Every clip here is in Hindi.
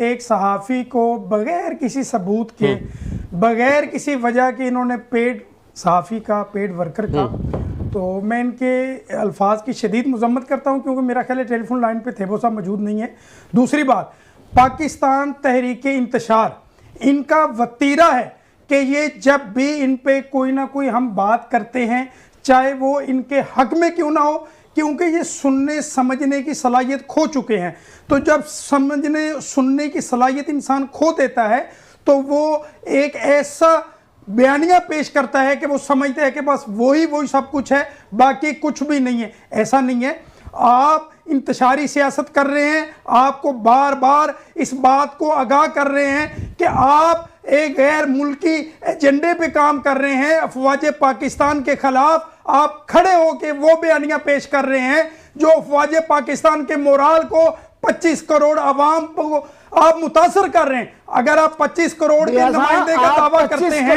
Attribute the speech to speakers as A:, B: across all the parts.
A: एक सहाफ़ी को बगैर किसी सबूत के, बगैर किसी वजह के इन्होंने पेड सहाफ़ी का, पेड वर्कर का, तो मैं इनके अल्फाज की शदीद मजम्मत करता हूँ, क्योंकि मेरा ख्याल है टेलीफोन लाइन पे थे वो साहब मौजूद नहीं है। दूसरी बात, पाकिस्तान तहरीक इंतशार इनका वतीरा है कि ये जब भी इन पे कोई ना कोई हम बात करते हैं, चाहे वो इनके हक में क्यों ना हो, क्योंकि ये सुनने समझने की सलाहियत खो चुके हैं। तो जब समझने सुनने की सलाहियत इंसान खो देता है तो वो एक ऐसा बयानिया पेश करता है कि वो समझते हैं कि बस वही सब कुछ है, बाकी कुछ भी नहीं है। ऐसा नहीं है। आप इंतशारी सियासत कर रहे हैं, आपको बार बार इस बात को आगाह कर रहे हैं कि आप एक गैर मुल्की एजेंडे पे काम कर रहे हैं, अफवाज पाकिस्तान के खिलाफ आप खड़े होकर वो बयानियां पेश कर रहे हैं जो अफवाज पाकिस्तान के मोराल को 25 करोड़ आवाम को आप मुतासर कर रहे हैं। अगर आप 25 करोड़ के नुमाइंदे का दावा करते हैं,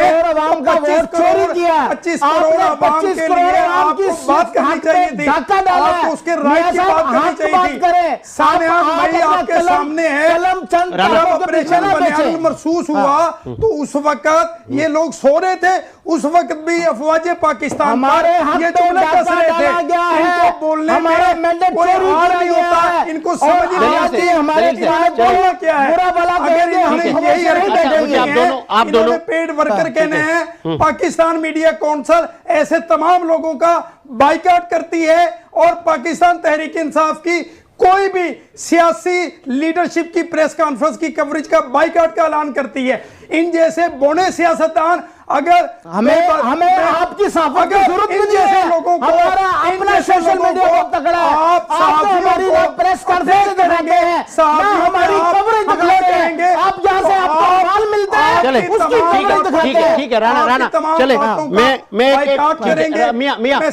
A: 25 करोड़ आवाम के लिए आपको बात करनी चाहिए थी, आपको उसके राइट की बात करनी चाहिए थी। सानिया भाई आपके सामने है, जब ऑपरेशन बनियान महसूस हुआ तो उस वक्त ये लोग सो रहे थे, उस वक्त भी अफवाज पाकिस्तान ये जुमले कस रहे थे। इनको बोलने में कोई हार नहीं होता, इनको समझ नहीं आती हमारे बोलना क्या है। अगर आप दोनों पेड वर्कर कहने हैं, पाकिस्तान मीडिया काउंसिल ऐसे तमाम लोगों का बाइकआउट करती है और पाकिस्तान तहरीक इंसाफ की कोई भी सियासी लीडरशिप की प्रेस कॉन्फ्रेंस की कवरेज का बाइकआउट का ऐलान करती है। इन जैसे बोने सियासतदान अगर हमें आपकी साफत की जरूरत नहीं है, लोगों को हमारा अपना सोशल मीडिया को तगड़ा, आप हमारी प्रेस कॉन्फ्रेंस दिखाते हैं, हमारी कवरेज दिखाते हैं, आप जहां से आपको माल मिलता है उसकी कवरेज दिखाते हैं।
B: ठीक है राणा चले, मैं